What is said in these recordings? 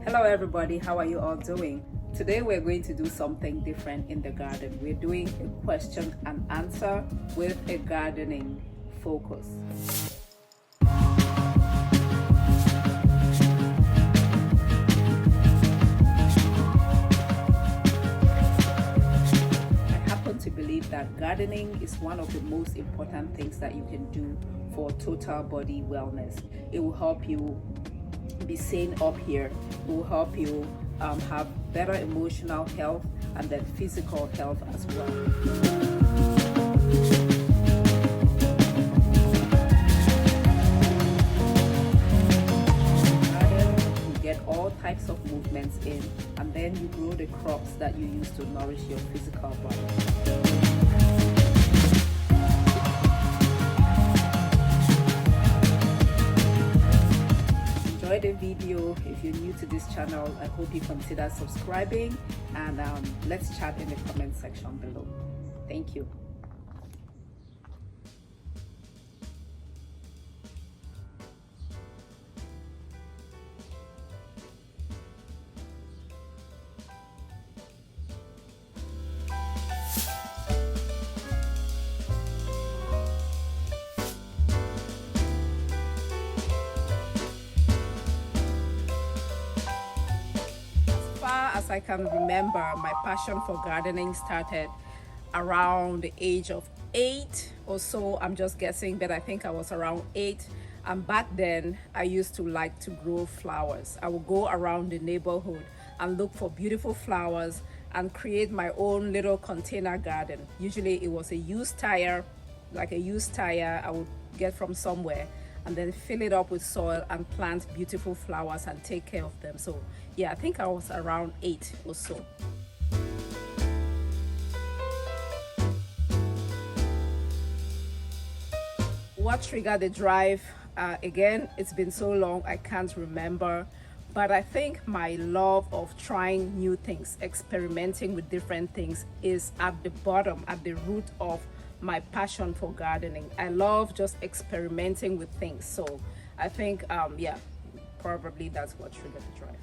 Hello everybody, how are you all doing? Today we're going to do something different in the garden. We're doing a question and answer with a gardening focus. I happen to believe that gardening is one of the most important things that you can do for total body wellness. It will help you be sane up here. It will help you have better emotional health and then physical health as well. You get all types of movements in, and then you grow the crops that you use to nourish your physical body. Enjoy the video. If you're new to this channel, I hope you consider subscribing, and let's chat in the comment section below. Thank you. As I can remember, my passion for gardening started around the age of 8 or so. I'm just guessing, but I think I was around 8. And back then I used to like to grow flowers. I would go around the neighborhood and look for beautiful flowers and create my own little container garden. Usually it was a used tire, like a used tire I would get from somewhere, and then fill it up with soil and plant beautiful flowers and take care of them. So yeah, I think I was around 8 or so. What triggered the drive? Again, it's been so long I can't remember, but I think my love of trying new things, experimenting with different things, is at the bottom, at the root of my passion for gardening. I love just experimenting with things. So I think yeah, probably that's what triggered the drive.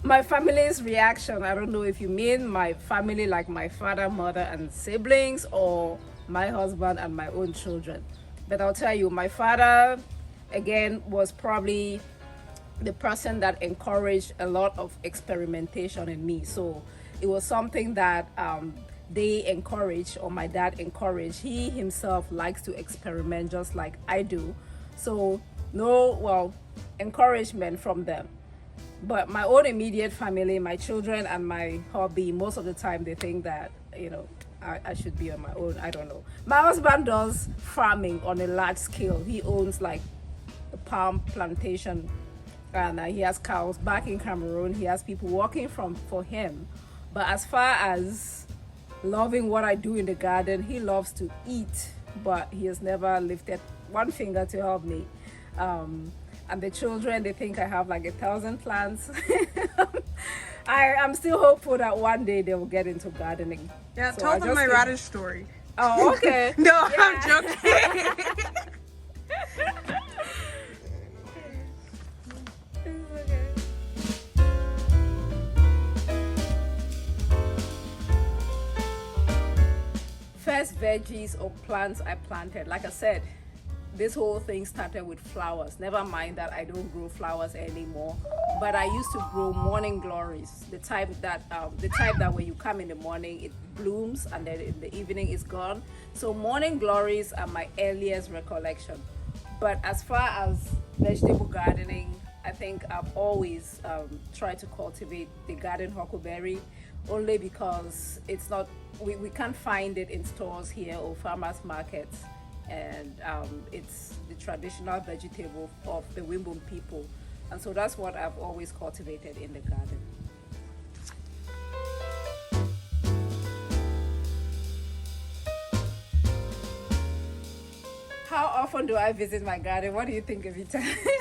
My family's reaction, I don't know if you mean my family like my father, mother and siblings, or my husband and my own children, but I'll tell you, my father again was probably the person that encouraged a lot of experimentation in me. So it was something that they encourage, or my dad encouraged. He himself likes to experiment just like I do. So no, encouragement from them. But my own immediate family, my children and my hubby, most of the time they think that, you know, I should be on my own. I don't know. My husband does farming on a large scale. He owns like a palm plantation, and he has cows back in Cameroon. He has people working for him. But as far as loving what I do in the garden, he loves to eat, but he has never lifted one finger to help me. And the children, they think I have like 1,000 plants. I'm still hopeful that one day they will get into gardening. Yeah, so tell them my radish story. Oh, okay. No, yeah. I'm joking. First veggies or plants I planted, like I said, this whole thing started with flowers. Never mind that I don't grow flowers anymore, but I used to grow morning glories, the type that when you come in the morning it blooms and then in the evening it's gone. So morning glories are my earliest recollection. But as far as vegetable gardening, I think I've always tried to cultivate the garden huckleberry, only because it's not, we can't find it in stores here or farmers markets, and it's the traditional vegetable of the Wimbum people, and so that's what I've always cultivated in the garden. How often do I visit my garden? What do you think of it?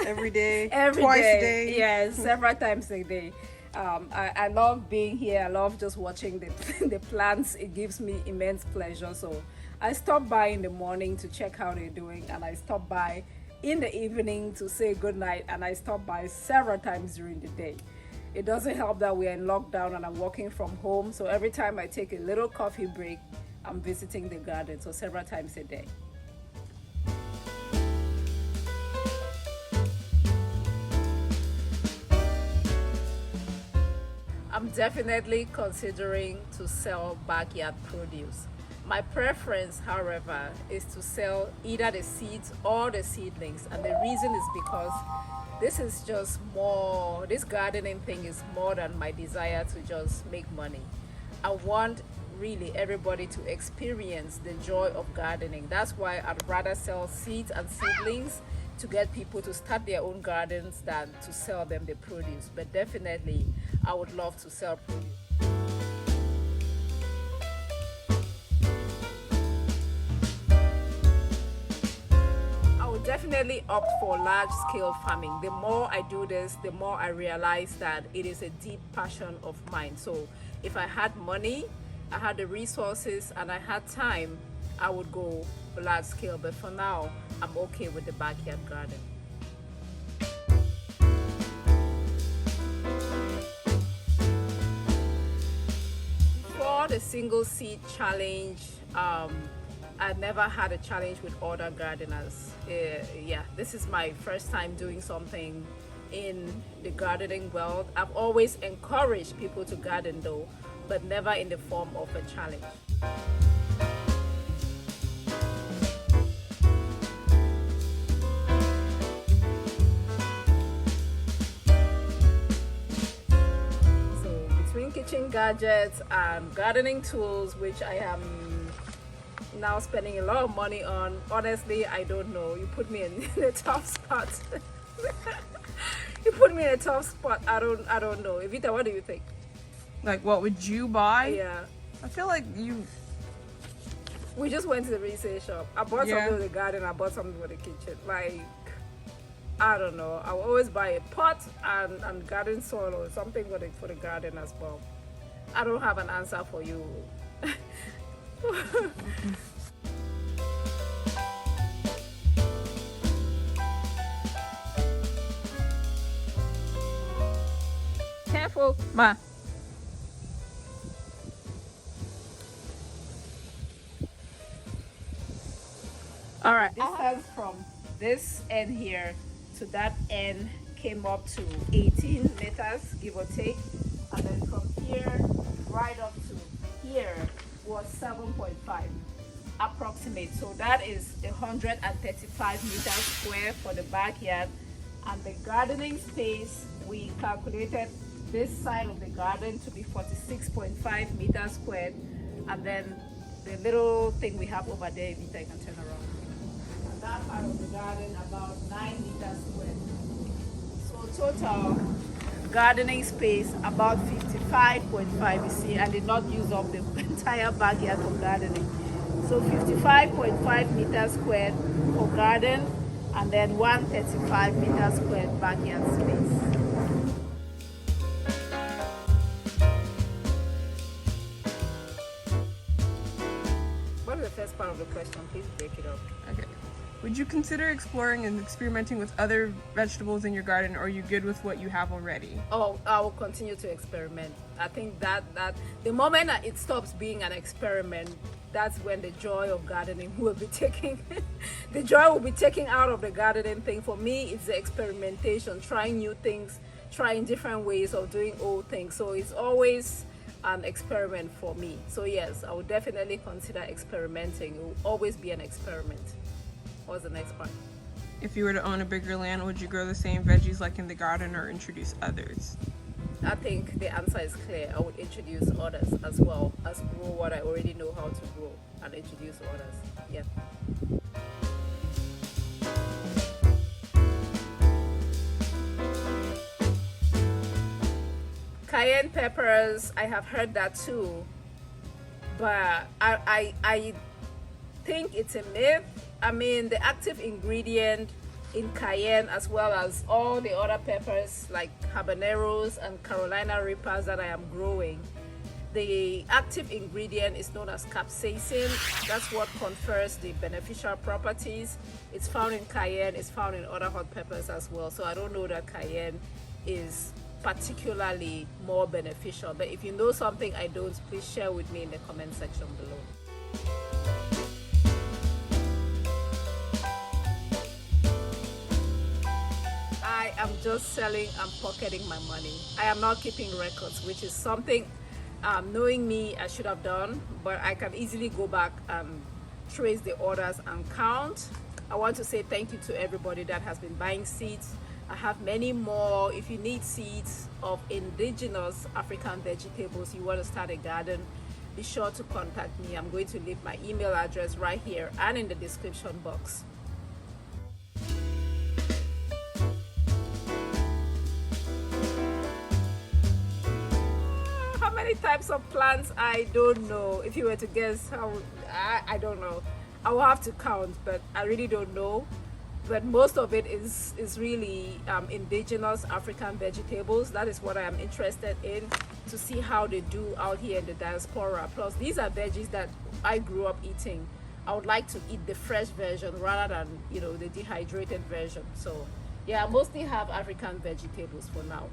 Every day. Twice a day. Yes, several times a day. I love being here. I love just watching the plants. It gives me immense pleasure. So I stop by in the morning to check how they're doing, and I stop by in the evening to say good night, and I stop by several times during the day. It doesn't help that we're in lockdown and I'm working from home, so every time I take a little coffee break, I'm visiting the garden, so several times a day. I'm definitely considering to sell backyard produce. My preference, however, is to sell either the seeds or the seedlings, and the reason is because this is just more, this gardening thing is more than my desire to just make money. I want really everybody to experience the joy of gardening. That's why I'd rather sell seeds and seedlings to get people to start their own gardens than to sell them the produce. But definitely I would love to sell produce. Definitely opt for large-scale farming. The more I do this, the more I realize that it is a deep passion of mine. So if I had money, I had the resources, and I had time, I would go large scale. But for now, I'm okay with the backyard garden. For the single seed challenge, I never had a challenge with other gardeners. Yeah, this is my first time doing something in the gardening world. I've always encouraged people to garden though, but never in the form of a challenge. So between kitchen gadgets and gardening tools, which I am now spending a lot of money on, honestly, I don't know. You put me in a tough spot. You put me in a tough spot. I don't know. Evita, what do you think? Like, what would you buy? Yeah, I feel like we just went to the resale shop. I bought something for the garden, I bought something for the kitchen. Like, I don't know. I will always buy a pot and garden soil or something for the garden as well. I don't have an answer for you. Careful, Ma. All right. Distance from this end here to that end came up to 18 meters, give or take, and then from here right up to here was 7.5 approximate. So that is 135 meters square for the backyard. And the gardening space, we calculated this side of the garden to be 46.5 meters squared, and then the little thing we have over there, if you can turn around, and that part of the garden about 9 meters squared. So total gardening space about 55.5. You see, I did not use up the entire backyard for gardening. So 55.5 meters squared for garden, and then 135 meters squared backyard space. What is the first part of the question? Please break it up. Okay. Would you consider exploring and experimenting with other vegetables in your garden, or are you good with what you have already? Oh, I will continue to experiment. I think that the moment that it stops being an experiment, that's when the joy of gardening will be taking the joy will be taken out of the gardening thing. For me, it's the experimentation, trying new things, trying different ways of doing old things. So it's always an experiment for me. So yes, I would definitely consider experimenting. It will always be an experiment. What's the next part? If you were to own a bigger land, would you grow the same veggies like in the garden or introduce others? I think the answer is clear. I would introduce others as well as grow what I already know how to grow and introduce others. Yeah. Cayenne peppers, I have heard that too, but I think it's a myth. I mean, the active ingredient in cayenne, as well as all the other peppers like habaneros and Carolina reapers that I am growing, the active ingredient is known as capsaicin. That's what confers the beneficial properties. It's found in cayenne, it's found in other hot peppers as well. So I don't know that cayenne is particularly more beneficial, but if you know something I don't, please share with me in the comment section below. I am just selling and pocketing my money. I am not keeping records, which is something, knowing me, I should have done, but I can easily go back and trace the orders and count. I want to say thank you to everybody that has been buying seeds. I have many more. If you need seeds of indigenous African vegetables, you want to start a garden, be sure to contact me. I'm going to leave my email address right here and in the description box. How many types of plants? I don't know. If you were to guess, how I don't know. I will have to count, but I really don't know. But most of it is really indigenous African vegetables. That is what I am interested in, to see how they do out here in the diaspora. Plus, these are veggies that I grew up eating. I would like to eat the fresh version rather than, you know, the dehydrated version. So yeah, I mostly have African vegetables for now.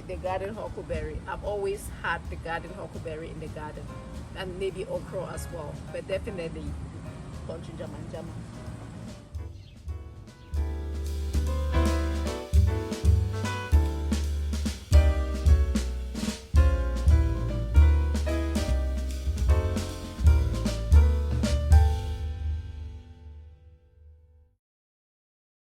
The garden huckleberry. I've always had the garden huckleberry in the garden, and maybe okra as well, but definitely country jama.